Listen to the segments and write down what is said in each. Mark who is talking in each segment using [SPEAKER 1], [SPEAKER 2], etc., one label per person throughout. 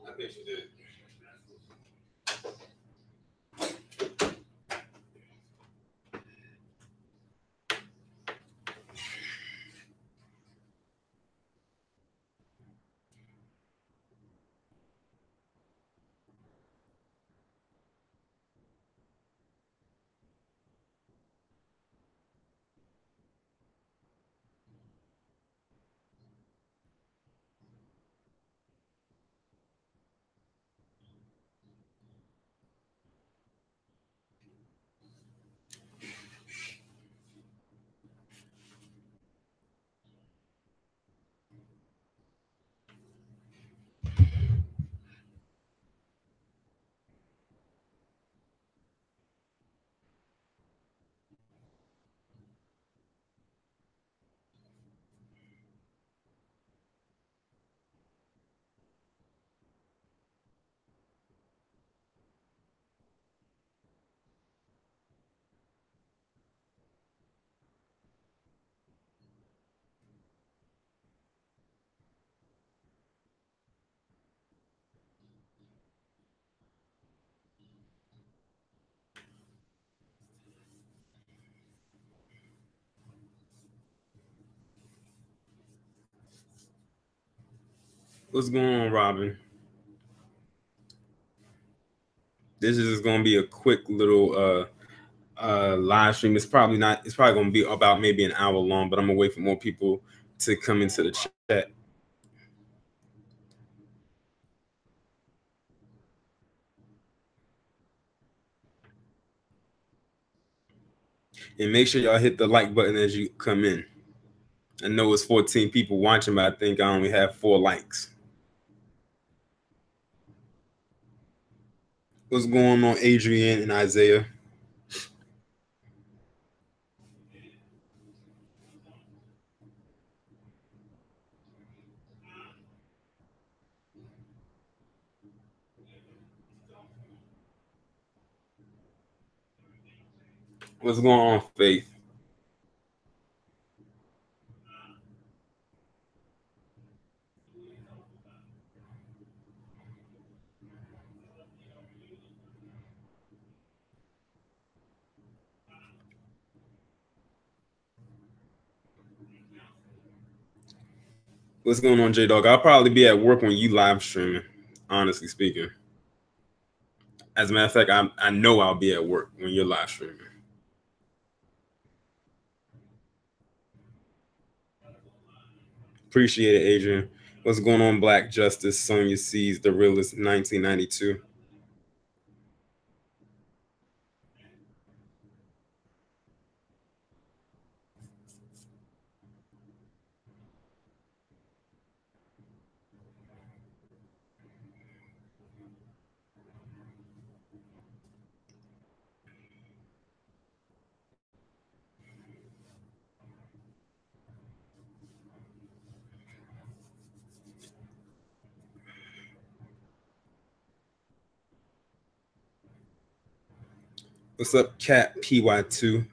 [SPEAKER 1] I think she did. What's going on, Robin? This is just gonna be a quick little live stream. It's probably not. It's probably gonna be about maybe an hour long, but I'm gonna wait for more people to come into the chat. And make sure y'all hit the like button as you come in. I know it's 14 people watching, but I think I only have 4 likes. What's going on, Adrian and Isaiah? What's going on, Faith? What's going on, J Dog? I'll probably be at work when you live streaming, honestly speaking. As a matter of fact, I know I'll be at work when you're live streaming. Appreciate it, Adrian. What's going on, Black Justice? Sonya sees the realist 1992. What's up, Cat PY2?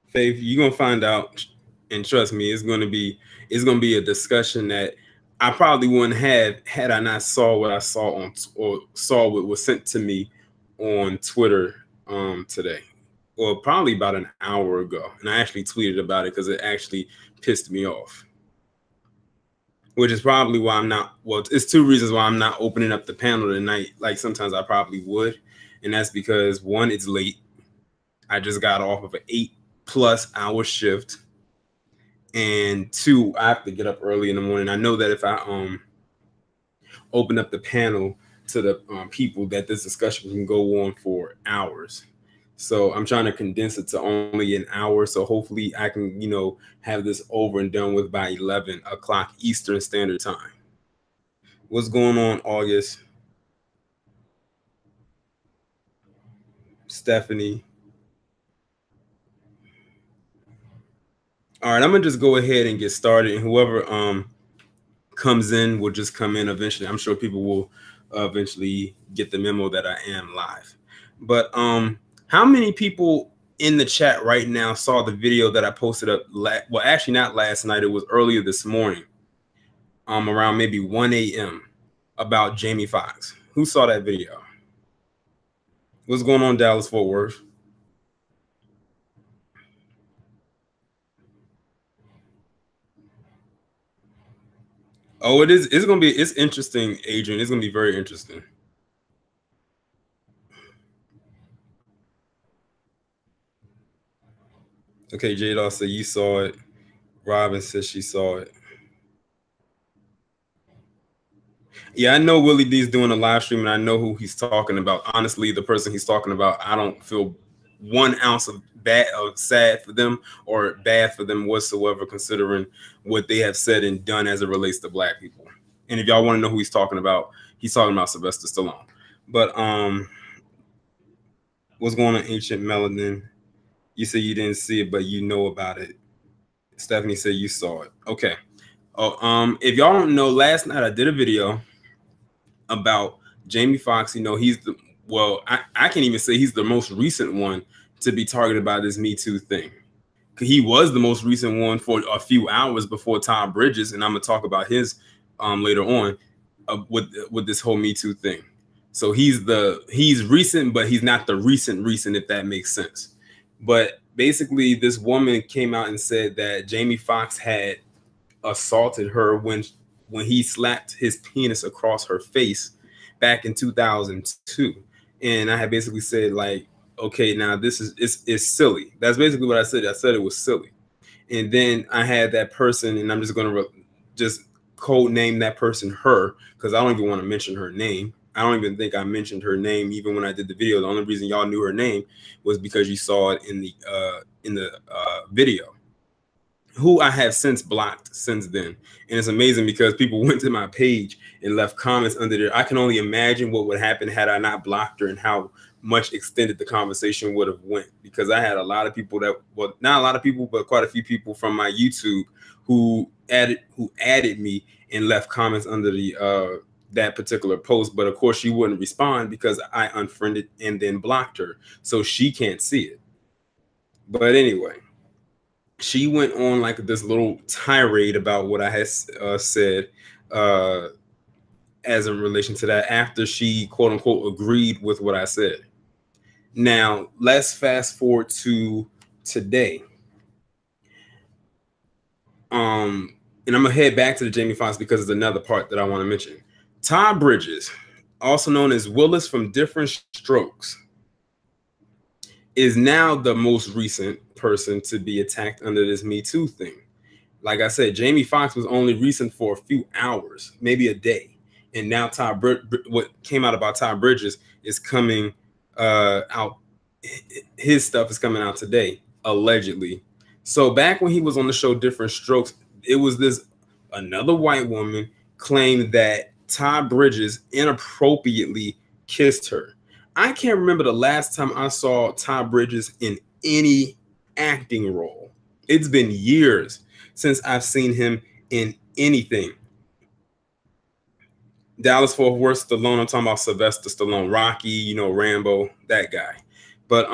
[SPEAKER 1] Faith, you're gonna find out, and trust me, it's gonna be a discussion that I probably wouldn't have had I not saw what I saw on or saw what was sent to me on Twitter today, or probably about an hour ago, and I actually tweeted about it because it actually pissed me off. Which is probably why I'm not. Well, it's 2 reasons why I'm not opening up the panel tonight. Like sometimes I probably would, and that's because one, it's late. I just got off of an 8+ hour shift, and two, I have to get up early in the morning. I know that if I open up the panel to the people, that this discussion can go on for hours. So I'm trying to condense it to only an hour. So hopefully I can, have this over and done with by 11 o'clock Eastern Standard Time. What's going on, August? Stephanie? All right, I'm gonna just go ahead and get started, and whoever comes in will just come in eventually. I'm sure people will eventually get the memo that I am live. But how many people in the chat right now saw the video that I posted up? Well, actually, not last night. It was earlier this morning, around maybe 1 a.m. about Jamie Foxx. Who saw that video? What's going on, Dallas Fort Worth? Oh, it is. It's gonna be. It's interesting, Adrian. It's gonna be very interesting. Okay, Jada said you saw it. Robin says she saw it. Yeah, I know Willie D's doing a live stream, and I know who he's talking about. Honestly, the person he's talking about, I don't feel 1 ounce of bad or sad for them or bad for them whatsoever, considering what they have said and done as it relates to Black people. And if y'all want to know who he's talking about Sylvester Stallone. But what's going on, Ancient Melanin? You said you didn't see it, but you know about it. Stephanie said you saw it. Okay. Oh, if y'all don't know, last night I did a video about Jamie Foxx. You know, he's the I can't even say he's the most recent one to be targeted by this Me Too thing. He was the most recent one for a few hours before Todd Bridges, and I'm gonna talk about his later on with this whole Me Too thing. So he's recent, but he's not the recent, if that makes sense. But basically, this woman came out and said that Jamie Foxx had assaulted her when he slapped his penis across her face back in 2002. And I had basically said, like, okay, now this is silly. That's basically what I said. I said it was silly. And then I had that person, and I'm just going to just code name that person her, because I don't even want to mention her name. I don't even think I mentioned her name even when I did the video. The only reason y'all knew her name was because you saw it in the video, who I have since blocked since then. And it's amazing because people went to my page and left comments under there. I can only imagine what would happen had I not blocked her and how much extended the conversation would have went, because I had a lot of people that, well, not a lot of people, but quite a few people from my YouTube who added me and left comments under the that particular post. But of course she wouldn't respond because I unfriended and then blocked her, so she can't see it. But anyway, she went on like this little tirade about what I had said as in relation to that after she quote unquote agreed with what I said. Now let's fast forward to today. And I'm gonna head back to the Jamie Foxx because it's another part that I want to mention. Todd Bridges, also known as Willis from Diff'rent Strokes, is now the most recent person to be attacked under this Me Too thing. Like I said, Jamie Foxx was only recent for a few hours, maybe a day. And now what came out about Todd Bridges is coming out. His stuff is coming out today, allegedly. So back when he was on the show Diff'rent Strokes, it was another white woman claimed that Todd Bridges inappropriately kissed her. I can't remember the last time I saw Todd Bridges in any acting role. It's been years since I've seen him in anything. Dallas Fort Worth Stallone, I'm talking about Sylvester Stallone, Rocky, you know, Rambo, that guy. But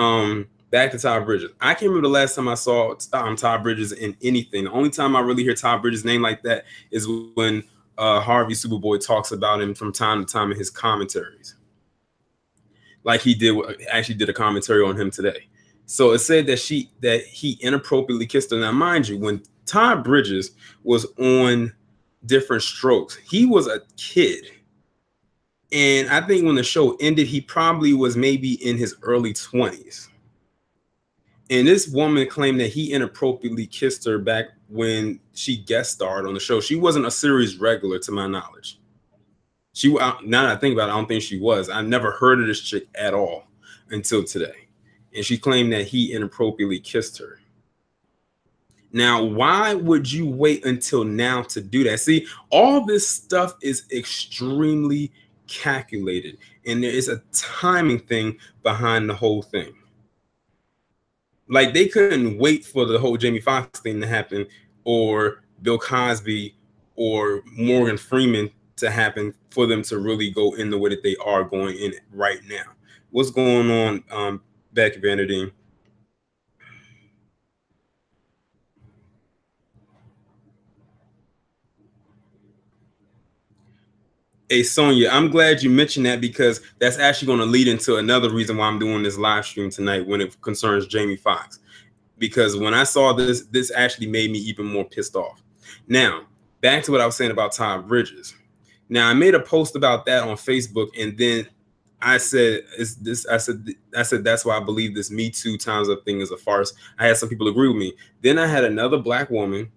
[SPEAKER 1] back to Todd Bridges. I can't remember the last time I saw Todd Bridges in anything. The only time I really hear Todd Bridges' name like that is when Harvey Superboy talks about him from time to time in his commentaries. Like he actually did a commentary on him today. So it said that he inappropriately kissed her. Now, mind you, when Todd Bridges was on Diff'rent Strokes, he was a kid. And I think when the show ended, he probably was maybe in his early 20s. And this woman claimed that he inappropriately kissed her back when she guest starred on the show. She wasn't a series regular, to my knowledge. Now that I think about it, I don't think she was. I never heard of this chick at all until today. And she claimed that he inappropriately kissed her. Now, why would you wait until now to do that? See, all this stuff is extremely calculated, and there is a timing thing behind the whole thing. Like they couldn't wait for the whole Jamie Foxx thing to happen, or Bill Cosby, or Morgan Freeman to happen for them to really go in the way that they are going in it right now. What's going on, Becky Vanderdine? Hey Sonia, I'm glad you mentioned that because that's actually going to lead into another reason why I'm doing this live stream tonight when it concerns Jamie Foxx. Because when I saw this actually made me even more pissed off. Now, back to what I was saying about Todd Bridges. Now, I made a post about that on Facebook, and then I said, "Is this?" I said that's why I believe this Me Too Times Up thing is a farce. I had some people agree with me. Then I had another black woman,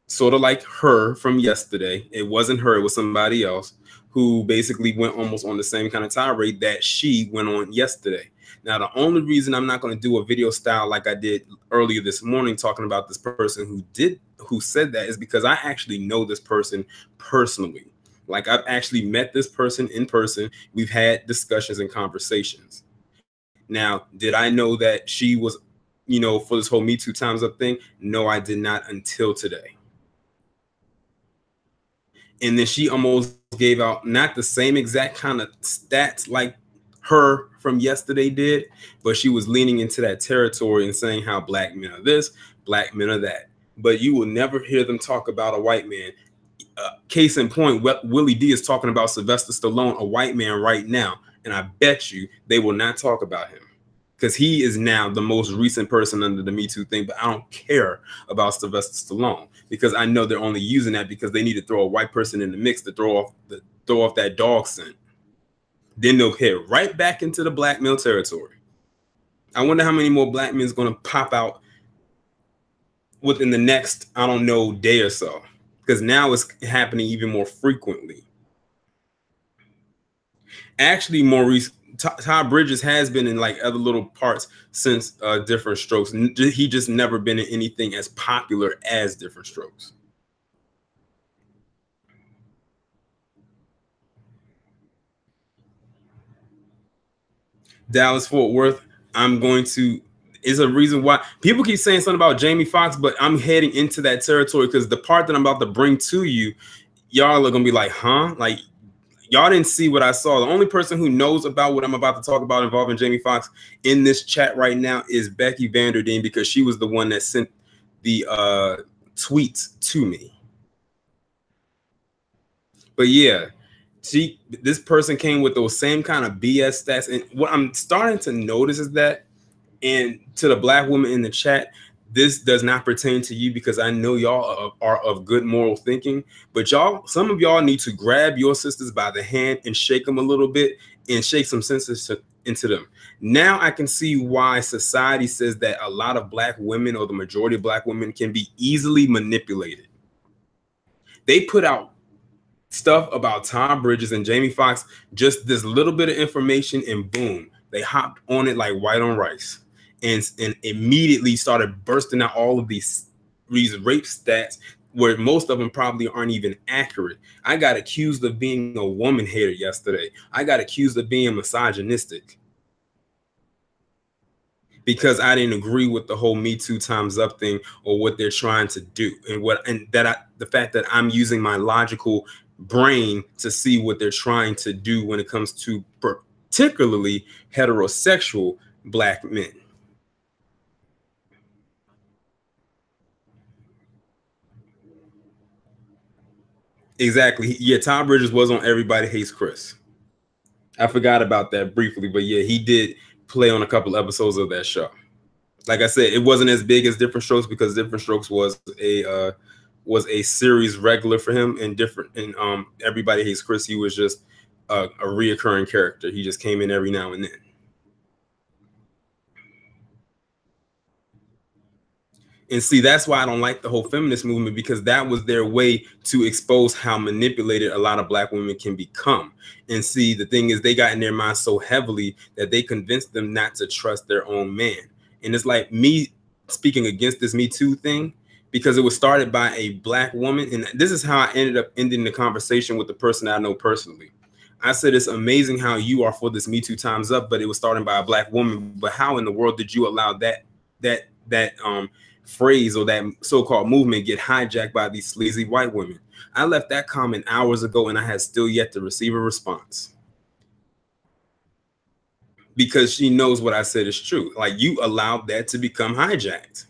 [SPEAKER 1] sort of like her from yesterday. It wasn't her; it was somebody else who basically went almost on the same kind of tirade that she went on yesterday. Now, the only reason I'm not going to do a video style like I did earlier this morning talking about this person who said that is because I actually know this person personally. Like I've actually met this person in person. We've had discussions and conversations. Now, did I know that she was, for this whole Me Too Times Up thing? No, I did not until today. And then she almost gave out not the same exact kind of stats like her from yesterday did, but she was leaning into that territory and saying how black men are this, black men are that. But you will never hear them talk about a white man. Case in point, Willie D is talking about Sylvester Stallone, a white man, right now, and I bet you they will not talk about him because he is now the most recent person under the Me Too thing. But I don't care about Sylvester Stallone because I know they're only using that because they need to throw a white person in the mix to throw off that dog scent. Then they'll head right back into the black male territory. I wonder how many more black men is going to pop out within the next, I don't know, day or so. Because now it's happening even more frequently. Actually, Maurice, Todd Bridges has been in like other little parts since Different Strokes. He just never been in anything as popular as Different Strokes. Dallas Fort Worth, I'm going to is a reason why people keep saying something about Jamie Foxx, but I'm heading into that territory because the part that I'm about to bring to you, y'all are gonna be like, huh? Like y'all didn't see what I saw. The only person who knows about what I'm about to talk about involving Jamie Foxx in this chat right now is Becky Vanderdine because she was the one that sent the tweets to me. But yeah, this person came with those same kind of BS stats, and what I'm starting to notice is that. And to the black woman in the chat, this does not pertain to you because I know y'all are of good moral thinking. But some of y'all need to grab your sisters by the hand and shake them a little bit and shake some sense into them. Now I can see why society says that a lot of black women or the majority of black women can be easily manipulated. They put out stuff about Todd Bridges and Jamie Foxx, just this little bit of information, and boom, they hopped on it like white on rice. And immediately started bursting out all of these rape stats where most of them probably aren't even accurate. I got accused of being a woman hater yesterday. I got accused of being misogynistic because I didn't agree with the whole Me Too Times Up thing or what they're trying to do, the fact that I'm using my logical brain to see what they're trying to do when it comes to particularly heterosexual black men. Exactly. Yeah, Todd Bridges was on Everybody Hates Chris. I forgot about that briefly, but yeah, he did play on a couple episodes of that show. Like I said, it wasn't as big as Different Strokes because Different Strokes was a series regular for him, and Everybody Hates Chris, he was just a reoccurring character. He just came in every now and then. And see, that's why I don't like the whole feminist movement, because that was their way to expose how manipulated a lot of black women can become. And see, the thing is, they got in their mind so heavily that they convinced them not to trust their own man. And it's like me speaking against this Me Too thing, because it was started by a black woman. And this is how I ended up ending the conversation with the person I know personally. I said, it's amazing how you are for this Me Too Times Up, but it was started by a black woman. But how in the world did you allow that that phrase or that so-called movement get hijacked by these sleazy white women. I left that comment hours ago and I had still yet to receive a response. Because she knows what I said is true. Like, you allowed that to become hijacked.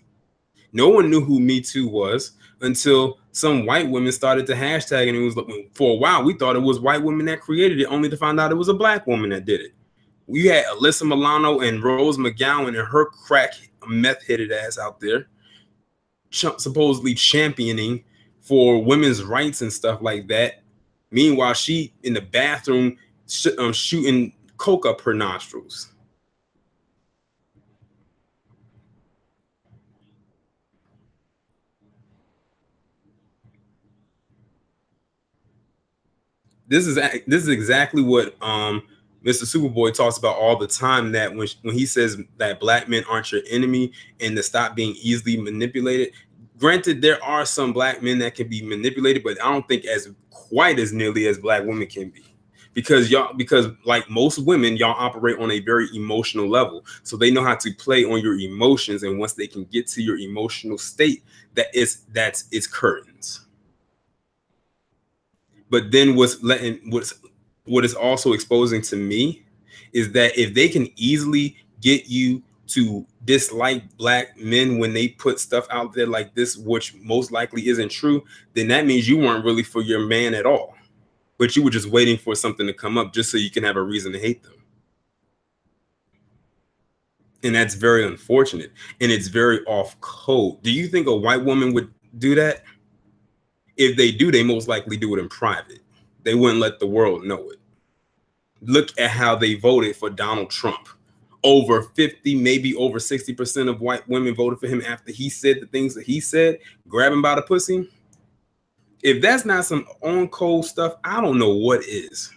[SPEAKER 1] No one knew who Me Too was until some white women started to hashtag, and it was for a while we thought it was white women that created it, only to find out it was a black woman that did it. We had Alyssa Milano and Rose McGowan and her crack meth-headed ass out there supposedly championing for women's rights and stuff like that. Meanwhile, she in the bathroom shooting coke up her nostrils. This is exactly what Mr. Superboy talks about all the time, that when he says that black men aren't your enemy and to stop being easily manipulated. Granted, there are some black men that can be manipulated, but I don't think as quite as nearly as black women can be. Because like most women, y'all operate on a very emotional level. So they know how to play on your emotions. And once they can get to your emotional state, that's its curtains. But then what is also exposing to me is that if they can easily get you to dislike black men when they put stuff out there like this, which most likely isn't true, then that means you weren't really for your man at all. But you were just waiting for something to come up just so you can have a reason to hate them. And that's very unfortunate. And it's very off code. Do you think a white woman would do that? If they do, they most likely do it in private. They wouldn't let the world know it. Look at how they voted for Donald Trump. Over 50, maybe over 60% of white women voted for him after he said the things that he said, grab him by the pussy. If that's not some on code stuff, I don't know what is.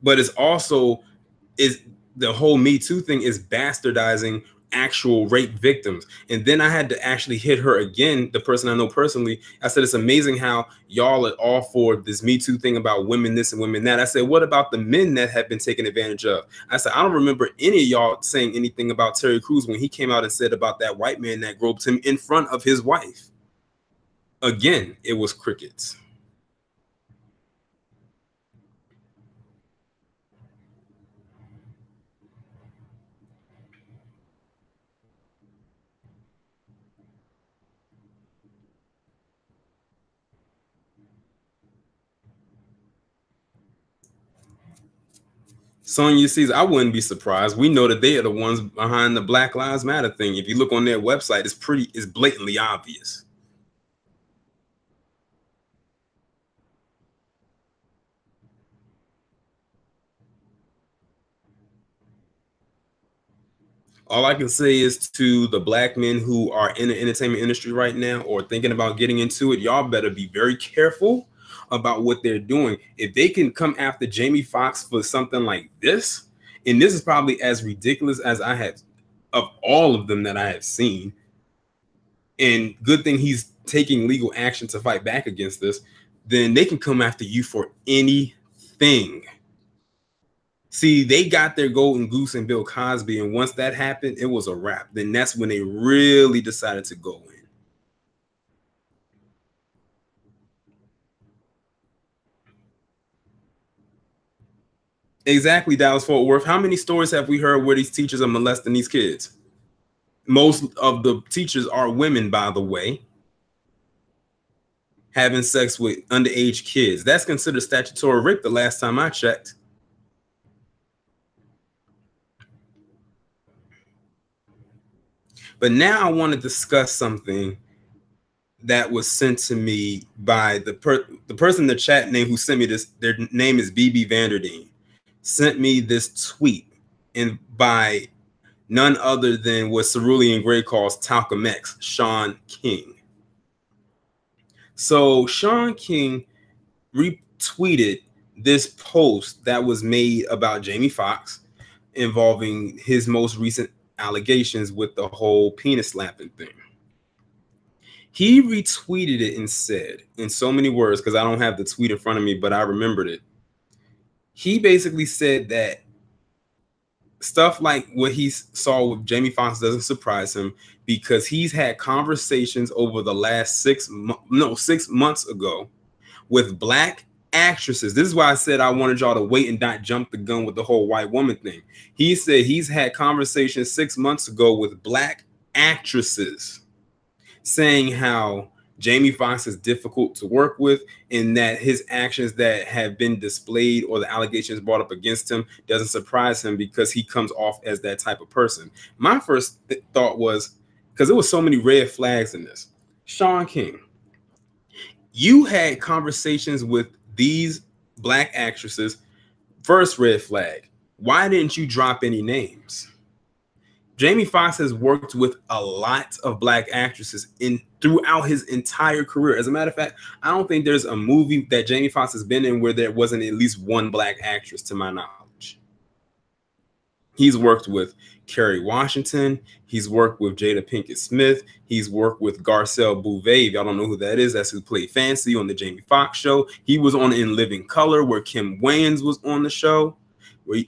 [SPEAKER 1] But it's also the whole Me Too thing is bastardizing actual rape victims. And then I had to actually hit her again, the person I know personally. I said, it's amazing how y'all are all for this Me Too thing about women this and women that. I said, what about the men that have been taken advantage of? I said, I don't remember any of y'all saying anything about Terry Crews when he came out and said about that white man that groped him in front of his wife. Again, it was crickets. Sonya sees, I wouldn't be surprised. We know that they are the ones behind the Black Lives Matter thing. If you look on their website, it's blatantly obvious. All I can say is to the black men who are in the entertainment industry right now or thinking about getting into it, y'all better be very careful about what they're doing. If they can come after Jamie Foxx for something like this, and this is probably as ridiculous as I have of all of them that I have seen, and good thing he's taking legal action to fight back against this, then they can come after you for anything. See, they got their golden goose in Bill Cosby, and once that happened, it was a wrap. Then that's when they really decided to go in. Exactly, Dallas Fort Worth. How many stories have we heard where these teachers are molesting these kids? Most of the teachers are women, by the way, having sex with underage kids. That's considered statutory rape the last time I checked. But now I want to discuss something that was sent to me by the person in the chat name who sent me this. Their name is BB Vanderdeen. Sent me this tweet and by none other than what Cerulean Gray calls Talcum X, Sean King. So Sean King retweeted this post that was made about Jamie Foxx involving his most recent allegations with the whole penis slapping thing. He retweeted it and said, in so many words, because I don't have the tweet in front of me, but I remembered it. He basically said that stuff like what he saw with Jamie Foxx doesn't surprise him because he's had conversations over the last 6 months ago with black actresses. This is why I said I wanted y'all to wait and not jump the gun with the whole white woman thing. He said he's had conversations 6 months ago with black actresses saying how Jamie Foxx is difficult to work with and that his actions that have been displayed or the allegations brought up against him doesn't surprise him because he comes off as that type of person. My first thought was, because there was so many red flags in this. Sean King, you had conversations with these black actresses. First red flag, why didn't you drop any names? Jamie Foxx has worked with a lot of black actresses throughout his entire career. As a matter of fact, I don't think there's a movie that Jamie Foxx has been in where there wasn't at least one black actress, to my knowledge. He's worked with Kerry Washington. He's worked with Jada Pinkett Smith. He's worked with Garcelle Bouvet. If y'all don't know who that is, that's who played Fancy on the Jamie Foxx show. He was on In Living Color, where Kim Wayans was on the show.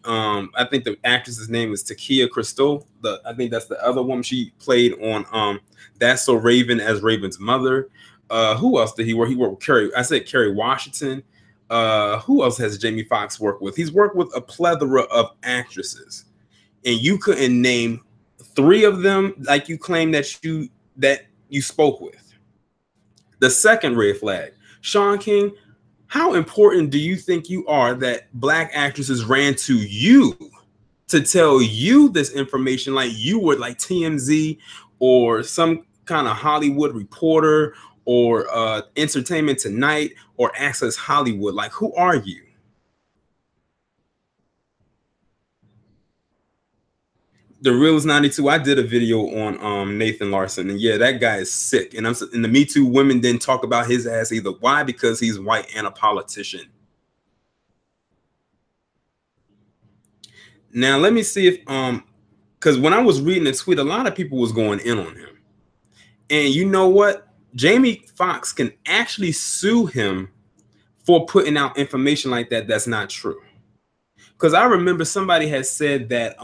[SPEAKER 1] I think the actress's name is Takia Crystal. I think that's the other one. She played on That's So Raven as Raven's mother. Who else did he work? He worked with Kerry. I said Kerry Washington. Who else has Jamie Foxx worked with? He's worked with a plethora of actresses, and you couldn't name 3 of them like you claim that you spoke with. The second red flag, Sean King, how important do you think you are that black actresses ran to you to tell you this information like you were like TMZ or some kind of Hollywood Reporter or Entertainment Tonight or Access Hollywood? Like, who are you? The Real 92, I did a video on Nathan Larson, and yeah, that guy is sick. And the Me Too women didn't talk about his ass either. Why? Because he's white and a politician. Now let me see if because when I was reading the tweet, a lot of people was going in on him. And you know what? Jamie Foxx can actually sue him for putting out information like that that's not true. Because I remember somebody had said that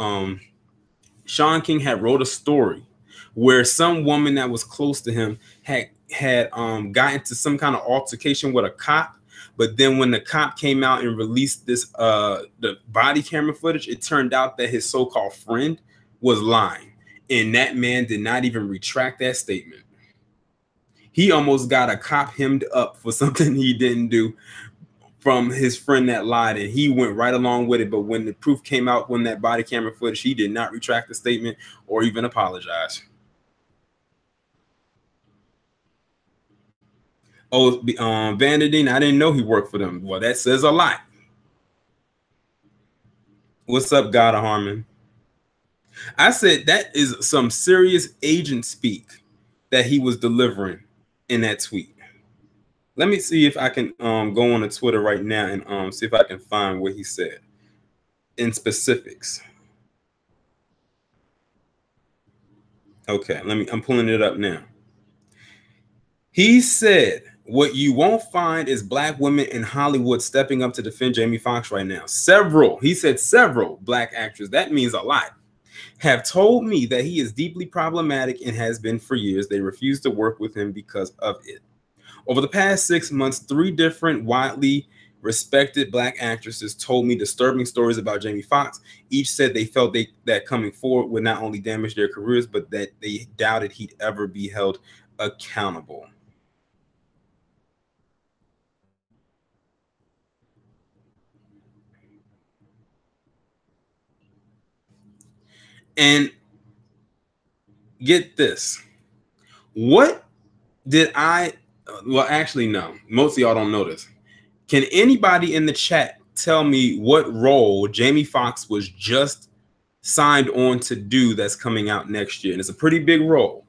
[SPEAKER 1] Sean King had wrote a story where some woman that was close to him had got into some kind of altercation with a cop, but then when the cop came out and released this the body camera footage, it turned out that his so-called friend was lying, and that man did not even retract that statement. He almost got a cop hemmed up for something he didn't do from his friend that lied, and he went right along with it. But when the proof came out, when that body camera footage, he did not retract the statement or even apologize. Oh, Vanderdean, I didn't know he worked for them. Well, that says a lot. What's up, God of Harmon? I said that is some serious agent speak that he was delivering in that tweet. Let me see if I can go on to Twitter right now and see if I can find what he said in specifics. Okay, I'm pulling it up now. He said, what you won't find is black women in Hollywood stepping up to defend Jamie Foxx right now. He said several black actors, that means a lot, have told me that he is deeply problematic and has been for years. They refuse to work with him because of it. Over the past 6 months, 3 different widely respected black actresses told me disturbing stories about Jamie Foxx. Each said they felt that coming forward would not only damage their careers, but that they doubted he'd ever be held accountable. And get this. What did I... Well, actually, no. Most of y'all don't know this. Can anybody in the chat tell me what role Jamie Foxx was just signed on to do that's coming out next year? And it's a pretty big role.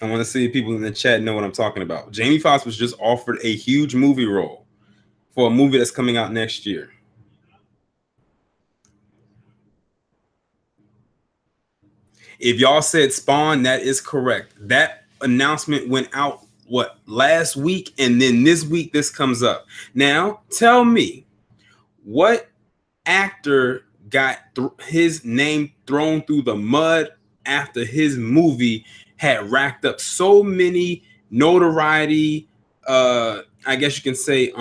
[SPEAKER 1] I want to see if people in the chat know what I'm talking about. Jamie Foxx was just offered a huge movie role for a movie that's coming out next year. If y'all said Spawn, that is correct. That announcement went out what, last week, and then this week this comes up. Now, tell me, what actor got his name thrown through the mud after his movie had racked up so many notoriety, I guess you can say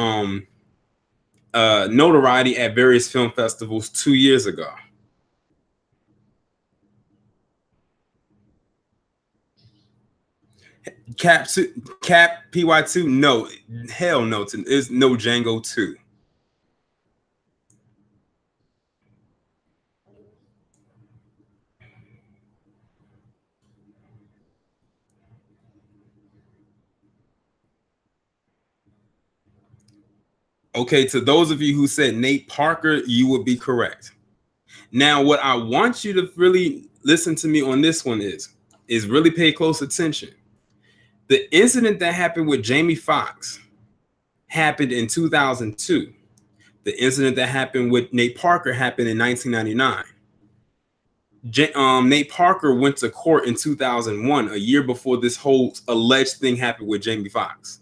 [SPEAKER 1] notoriety at various film festivals 2 years ago? Cap PY2? No, hell no. There's no Django 2. Okay, to those of you who said Nate Parker, you would be correct. Now, what I want you to really listen to me on this one is really pay close attention. The incident that happened with Jamie Foxx happened in 2002. The incident that happened with Nate Parker happened in 1999. Nate Parker went to court in 2001, a year before this whole alleged thing happened with Jamie Foxx.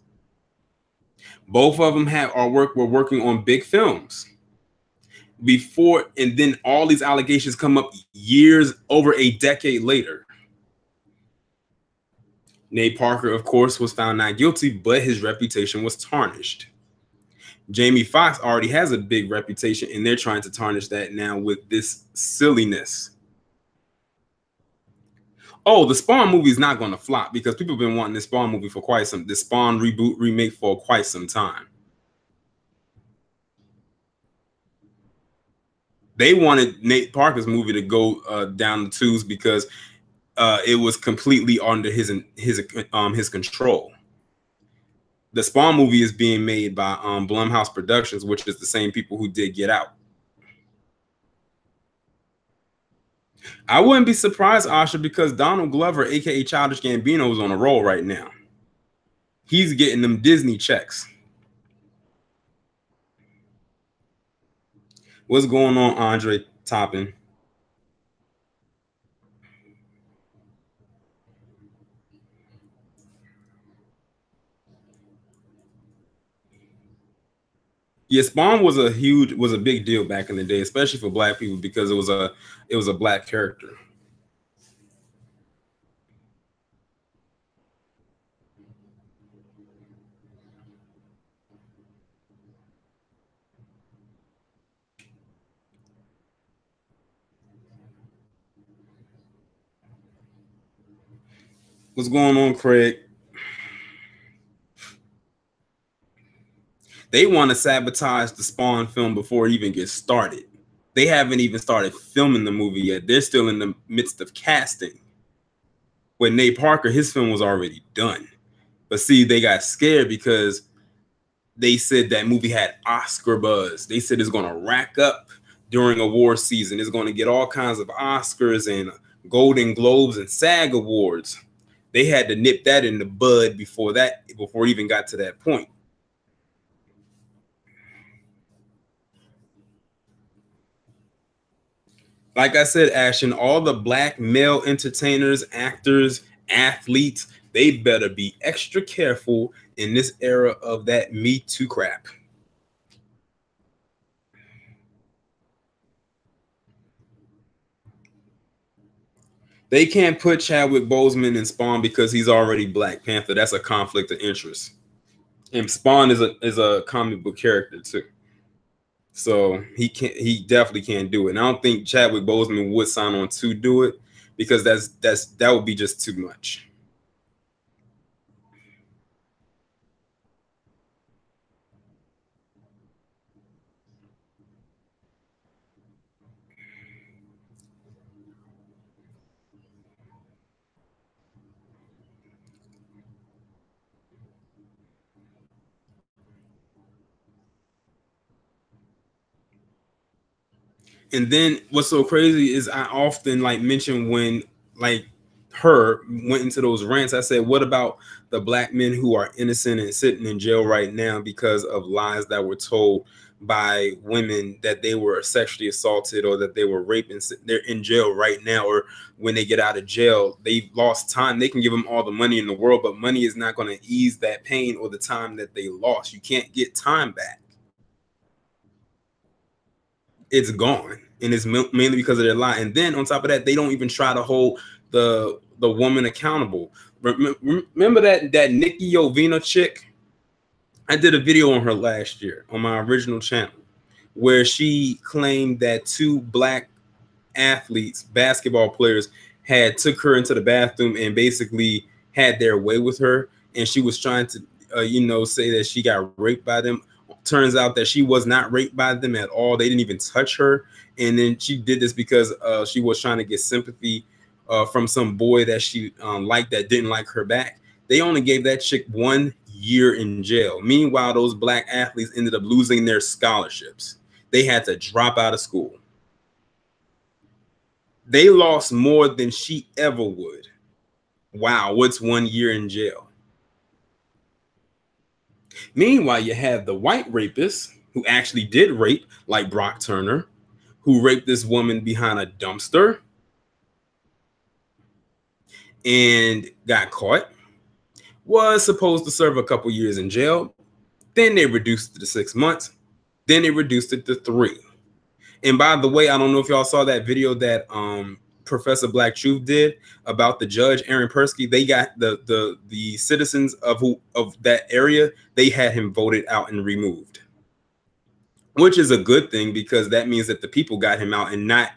[SPEAKER 1] Both of them were working on big films before, and then all these allegations come up years, over a decade later. Nate Parker, of course, was found not guilty, but his reputation was tarnished. Jamie Foxx already has a big reputation, and they're trying to tarnish that now with this silliness. Oh, the Spawn movie is not going to flop because people have been wanting this Spawn movie for this Spawn reboot remake for quite some time. They wanted Nate Parker's movie to go down the tubes because it was completely under his control. The Spawn movie is being made by Blumhouse Productions, which is the same people who did Get Out. I wouldn't be surprised, Asha, because Donald Glover, aka Childish Gambino, is on a roll right now. He's getting them Disney checks. What's going on, Andre Toppin? Yeah, Spawn was a big deal back in the day, especially for Black people, because it was a Black character. What's going on, Craig? They want to sabotage the Spawn film before it even gets started. They haven't even started filming the movie yet. They're still in the midst of casting. With Nate Parker, his film was already done. But see, they got scared because they said that movie had Oscar buzz. They said it's going to rack up during award season. It's going to get all kinds of Oscars and Golden Globes and SAG awards. They had to nip that in the bud before it even got to that point. Like I said, Ashton, all the Black male entertainers, actors, athletes, they better be extra careful in this era of that Me Too crap. They can't put Chadwick Boseman in Spawn because he's already Black Panther. That's a conflict of interest. And Spawn is a comic book character too. So he definitely can't do it. And I don't think Chadwick Boseman would sign on to do it because that would be just too much. And then what's so crazy is I often mention when her went into those rants. I said, what about the Black men who are innocent and sitting in jail right now because of lies that were told by women that they were sexually assaulted or that they were raped, and they're in jail right now, or when they get out of jail, they've lost time. They can give them all the money in the world, but money is not going to ease that pain or the time that they lost. You can't get time back. It's gone, and it's mainly because of their lie. And then on top of that, they don't even try to hold the woman accountable. Remember that Nikki Jovina chick? I did a video on her last year on my original channel where she claimed that two black athletes, basketball players, had took her into the bathroom and basically had their way with her, and she was trying to say that she got raped by them. Turns out that she was not raped by them at all. They didn't even touch her, and then she did this because she was trying to get sympathy from some boy that she liked that didn't like her back. They only gave that chick 1 year in jail. Meanwhile, those black athletes ended up losing their scholarships. They had to drop out of school. They lost more than she ever would. Wow, what's 1 year in jail? Meanwhile, you have the white rapists who actually did rape, like Brock Turner, who raped this woman behind a dumpster and got caught, was supposed to serve a couple years in jail. Then they reduced it to 6 months. Then they reduced it to 3. And by the way, I don't know if y'all saw that video that Professor Black Truth did about the judge, Aaron Persky. They got the citizens of that area, they had him voted out and removed, which is a good thing because that means that the people got him out and not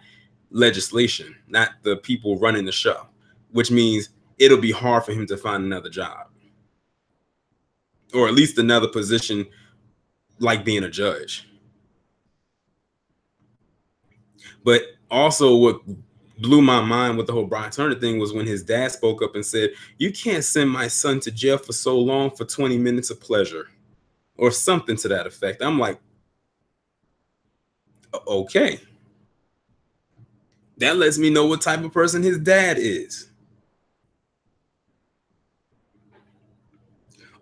[SPEAKER 1] legislation, not the people running the show, which means it'll be hard for him to find another job or at least another position like being a judge. But also what blew my mind with the whole Brock Turner thing was when his dad spoke up and said, "You can't send my son to jail for so long for 20 minutes of pleasure," or something to that effect. I'm like, okay. That lets me know what type of person his dad is.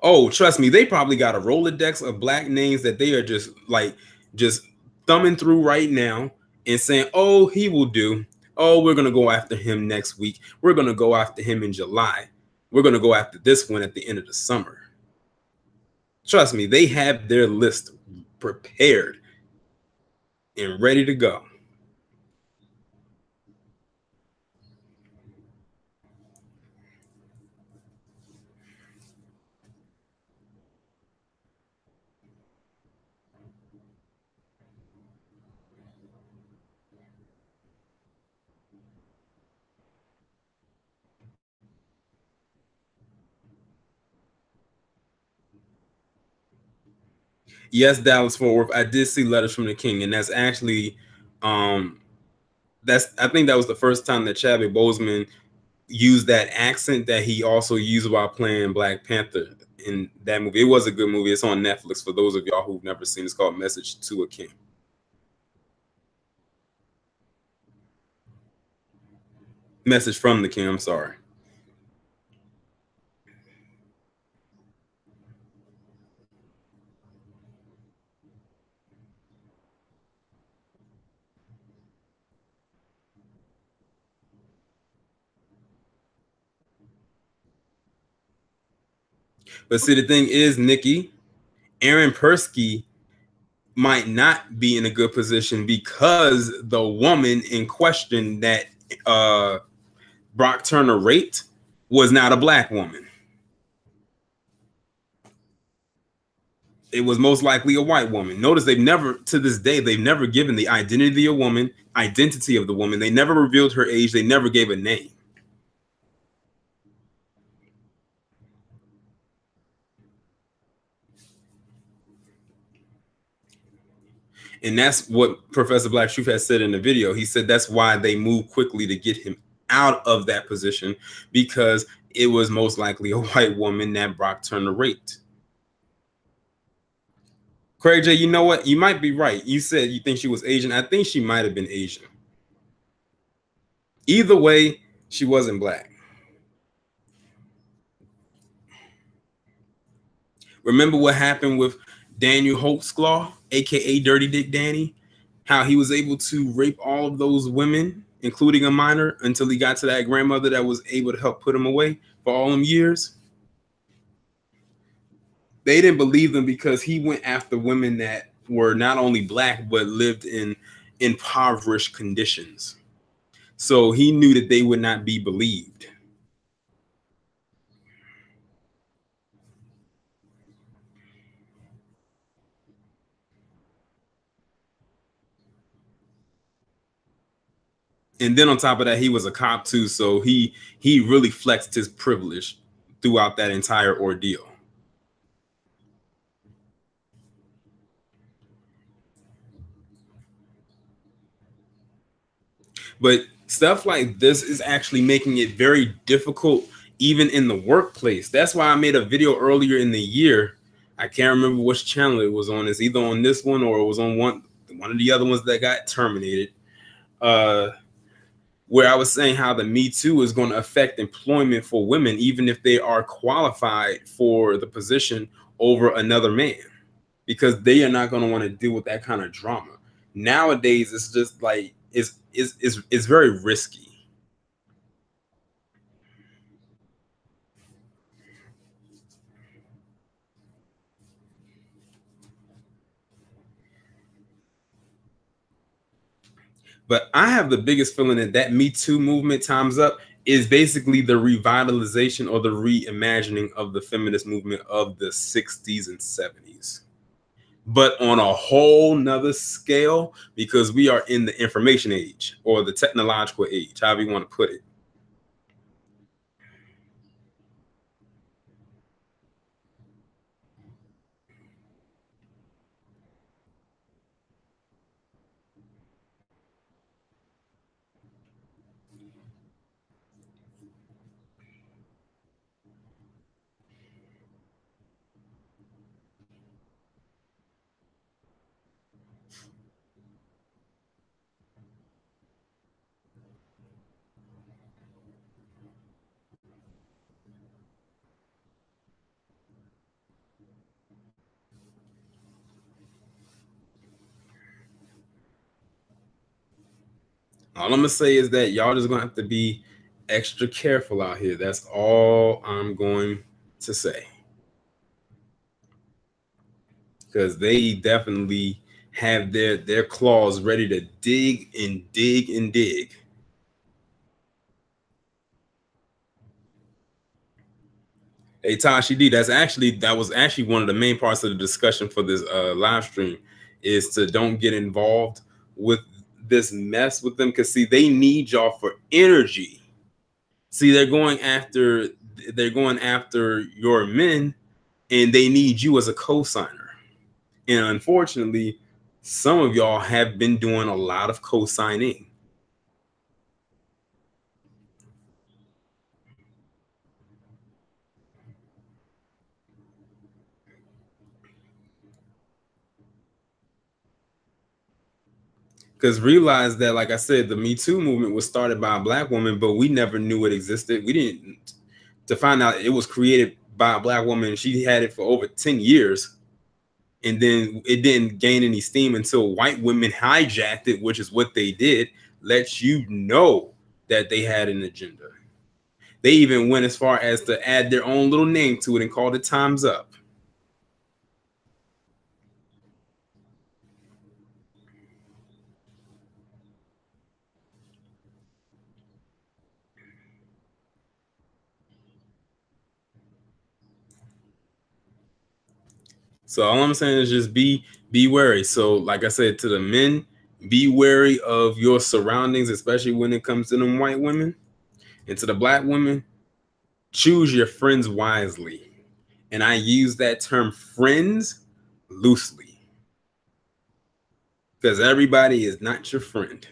[SPEAKER 1] Oh, trust me, they probably got a Rolodex of black names that they are just thumbing through right now and saying, "Oh, he will do. Oh, we're going to go after him next week. We're going to go after him in July. We're going to go after this one at the end of the summer." Trust me, they have their list prepared and ready to go. Yes, Dallas Fort Worth. I did see Letters from the King, and that's actually, I think that was the first time that Chadwick Boseman used that accent that he also used while playing Black Panther in that movie. It was a good movie. It's on Netflix for those of y'all who've never seen it. It's called Message to a King. Message from the King, I'm sorry. But see, the thing is, Nikki, Aaron Persky might not be in a good position because the woman in question that Brock Turner raped was not a black woman. It was most likely a white woman. Notice they've never, to this day, they've never given the identity of the woman. They never revealed her age. They never gave a name. And that's what Professor Black Truth has said in the video. He said that's why they moved quickly to get him out of that position, because it was most likely a white woman that Brock Turner raped. Craig J, you know what? You might be right. You said you think she was Asian. I think she might have been Asian. Either way, she wasn't black. Remember what happened with Daniel Holtzclaw, aka Dirty Dick Danny, how he was able to rape all of those women, including a minor, until he got to that grandmother that was able to help put him away for all them years. They didn't believe him because he went after women that were not only black but lived in impoverished conditions. So he knew that they would not be believed. And then on top of that, he was a cop too, so he really flexed his privilege throughout that entire ordeal. But stuff like this is actually making it very difficult even in the workplace. That's why I made a video earlier in the year. I can't remember which channel it was on. It's either on this one or it was on one of the other ones that got terminated. Where I was saying how the Me Too is going to affect employment for women, even if they are qualified for the position over another man, because they are not going to want to deal with that kind of drama. Nowadays, it's just like it's very risky. But I have the biggest feeling that Me Too movement, Time's Up, is basically the revitalization or the reimagining of the feminist movement of the 60s and 70s. But on a whole nother scale, because we are in the information age or the technological age, however you want to put it. All I'm gonna say is that y'all just gonna have to be extra careful out here. That's all I'm going to say. Because they definitely have their claws ready to dig and dig and dig. Hey Tashi D, that was actually one of the main parts of the discussion for this live stream, is to don't get involved with this mess with them, because see, they need y'all for energy. See, they're going after your men, and they need you as a co-signer. And unfortunately, some of y'all have been doing a lot of co-signing. Because realize that, like I said, the Me Too movement was started by a black woman, but we never knew it existed. We didn't, to find out it was created by a black woman. She had it for over 10 years. And then it didn't gain any steam until white women hijacked it, which is what they did. Let you know that they had an agenda. They even went as far as to add their own little name to it and called it Time's Up. So all I'm saying is just be wary. So like I said, to the men, be wary of your surroundings, especially when it comes to them white women. And to the black women, choose your friends wisely. And I use that term friends loosely, because everybody is not your friend.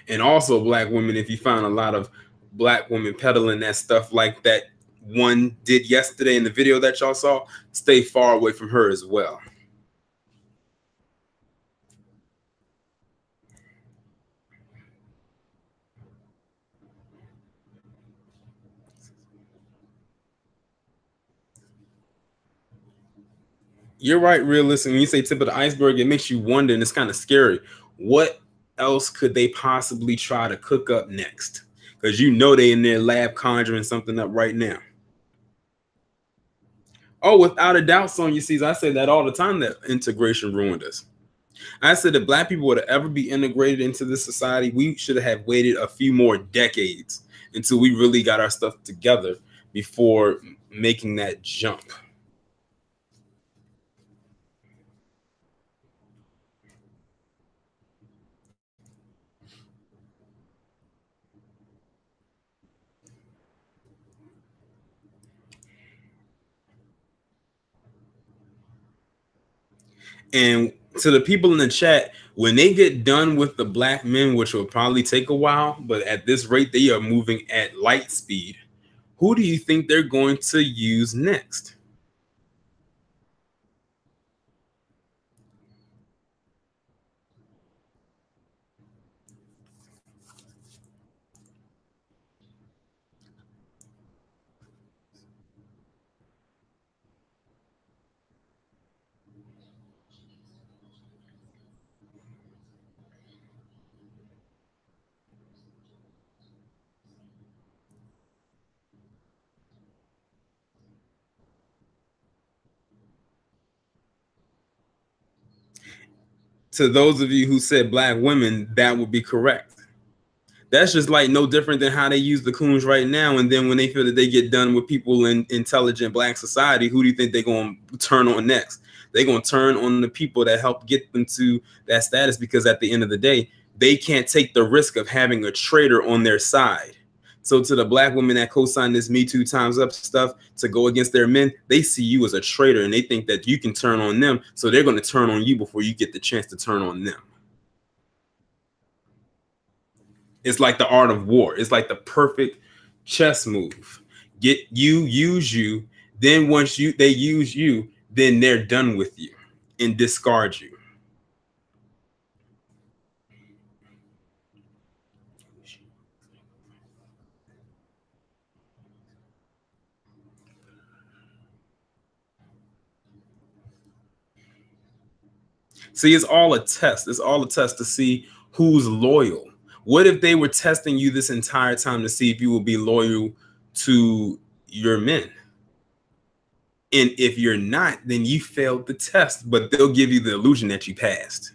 [SPEAKER 1] And also, black women, if you find a lot of black women peddling that stuff like that one did yesterday in the video that y'all saw, stay far away from her as well. You're right, realistic. When you say tip of the iceberg, it makes you wonder, and it's kind of scary. What else could they possibly try to cook up next? Because you know they in their lab conjuring something up right now. Oh, without a doubt, Sonya sees. I say that all the time that integration ruined us. I said if black people were to ever be integrated into this society, we should have waited a few more decades until we really got our stuff together before making that jump. And to the people in the chat, when they get done with the black men, which will probably take a while, but at this rate, they are moving at light speed. Who do you think they're going to use next? To those of you who said black women, that would be correct. That's just like no different than how they use the coons right now. And then when they feel that they get done with people in intelligent black society, who do you think they're going to turn on next? They're going to turn on the people that help get them to that status, because at the end of the day, they can't take the risk of having a traitor on their side. So to the black women that co-sign this Me Too Times Up stuff to go against their men, they see you as a traitor and they think that you can turn on them. So they're going to turn on you before you get the chance to turn on them. It's like the art of war. It's like the perfect chess move. Get you, use you. Then once they use you, then they're done with you and discard you. See, it's all a test. It's all a test to see who's loyal. What if they were testing you this entire time to see if you will be loyal to your men? And if you're not, then you failed the test, but they'll give you the illusion that you passed.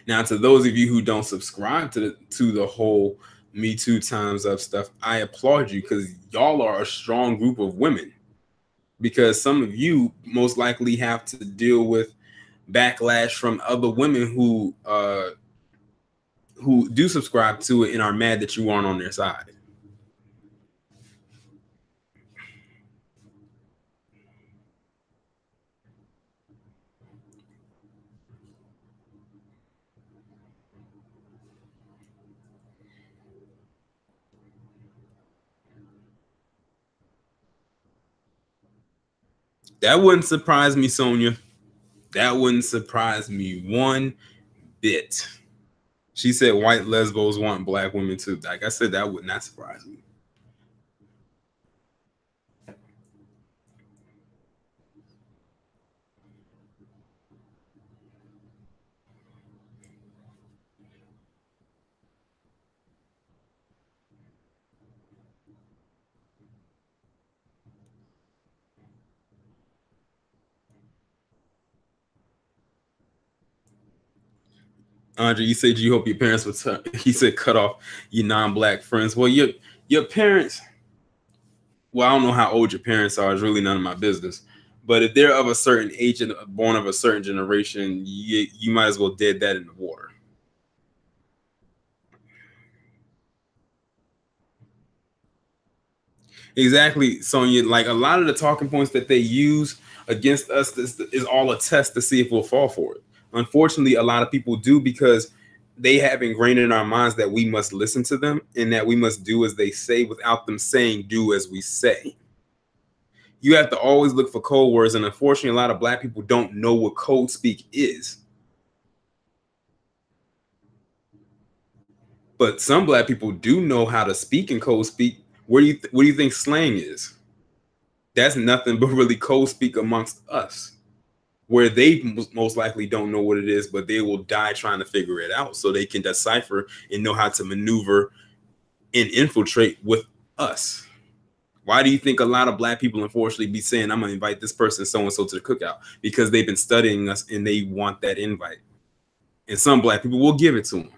[SPEAKER 1] Now, to those of you who don't subscribe to the whole Me Too Times Up stuff, I applaud you, because y'all are a strong group of women. Because some of you most likely have to deal with backlash from other women who do subscribe to it and are mad that you aren't on their side. That wouldn't surprise me, Sonya. That wouldn't surprise me one bit. She said white lesbos want black women too. Like I said, that would not surprise me. Andre, you said you hope your parents would. He said cut off your non-black friends. Well, your parents. Well, I don't know how old your parents are. It's really none of my business. But if they're of a certain age and born of a certain generation, you might as well dead that in the water. Exactly, Sonya. Like a lot of the talking points that they use against us is all a test to see if we'll fall for it. Unfortunately, a lot of people do, because they have ingrained in our minds that we must listen to them and that we must do as they say without them saying do as we say. You have to always look for code words, and unfortunately, a lot of black people don't know what code speak is. But some black people do know how to speak in code speak, What do you think slang is? That's nothing but really code speak amongst us, where they most likely don't know what it is, but they will die trying to figure it out so they can decipher and know how to maneuver and infiltrate with us. Why do you think a lot of black people unfortunately be saying, I'm gonna invite this person so and so to the cookout? Because they've been studying us and they want that invite. And some black people will give it to them.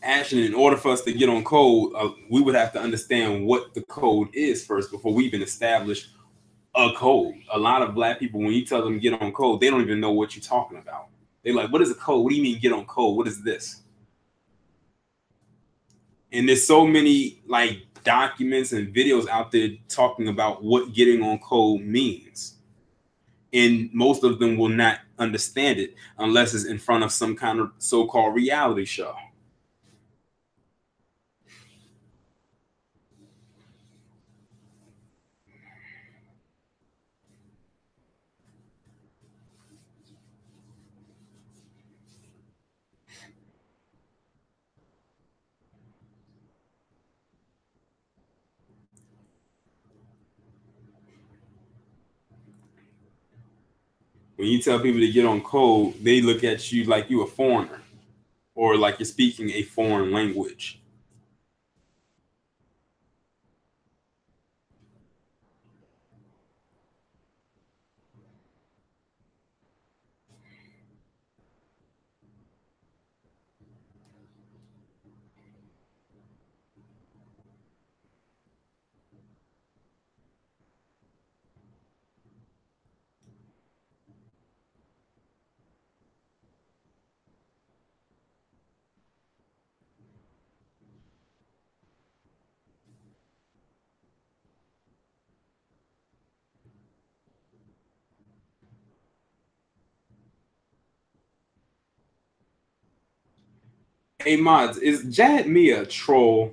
[SPEAKER 1] Ashton, in order for us to get on code, we would have to understand what the code is first before we even establish a code. A lot of black people, when you tell them get on code, they don't even know what you're talking about. They're like, what is a code? What do you mean get on code? What is this? And there's so many like documents and videos out there talking about what getting on code means. And most of them will not understand it unless it's in front of some kind of so-called reality show. When you tell people to get on code, they look at you like you a foreigner or like you're speaking a foreign language. Hey mods, is Jad me a troll?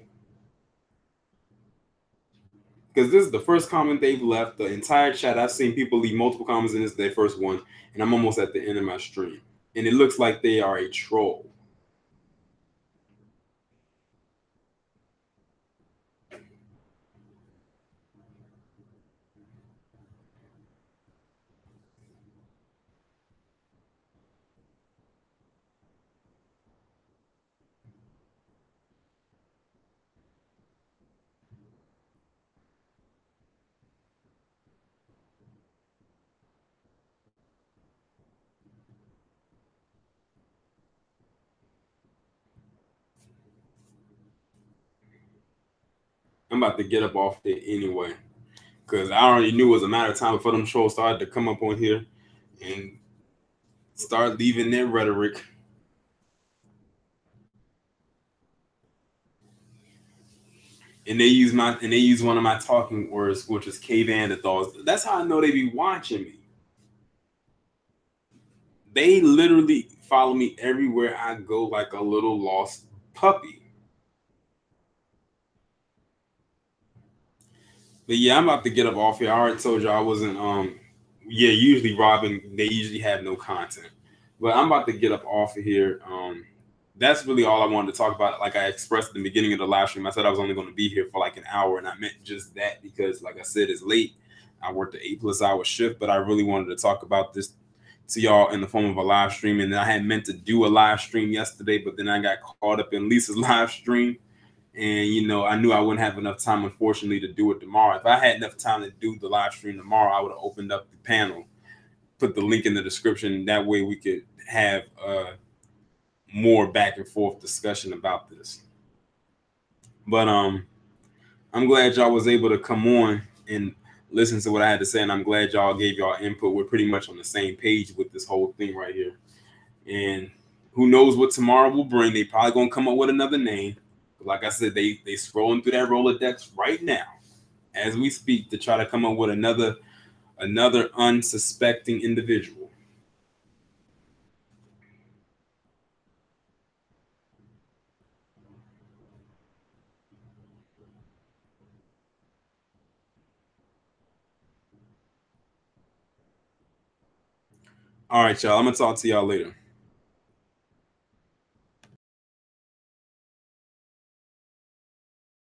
[SPEAKER 1] Because this is the first comment they've left. The entire chat, I've seen people leave multiple comments, and this is their first one. And I'm almost at the end of my stream. And it looks like they are a troll. I'm about to get up off there anyway. Because I already knew it was a matter of time before them trolls started to come up on here and start leaving their rhetoric. And they use one of my talking words, which is cave Neanderthals. That's how I know they be watching me. They literally follow me everywhere I go like a little lost puppy. But yeah, I'm about to get up off here. I already told you I wasn't yeah, usually Robin, they usually have no content. But I'm about to get up off of here. That's really all I wanted to talk about. Like I expressed at the beginning of the live stream, I said I was only going to be here for like an hour, and I meant just that because, like I said, it's late. I worked the 8+ hour shift, but I really wanted to talk about this to y'all in the form of a live stream. And I had meant to do a live stream yesterday, but then I got caught up in Lisa's live stream. And, you know, I knew I wouldn't have enough time, unfortunately, to do it tomorrow. If I had enough time to do the live stream tomorrow, I would have opened up the panel, put the link in the description. That way we could have more back and forth discussion about this. But I'm glad y'all was able to come on and listen to what I had to say, and I'm glad y'all gave y'all input. We're pretty much on the same page with this whole thing right here. And who knows what tomorrow will bring. They probably gonna come up with another name. Like I said, they scrolling through that Rolodex right now as we speak to try to come up with another unsuspecting individual. All right, y'all. I'm gonna talk to y'all later.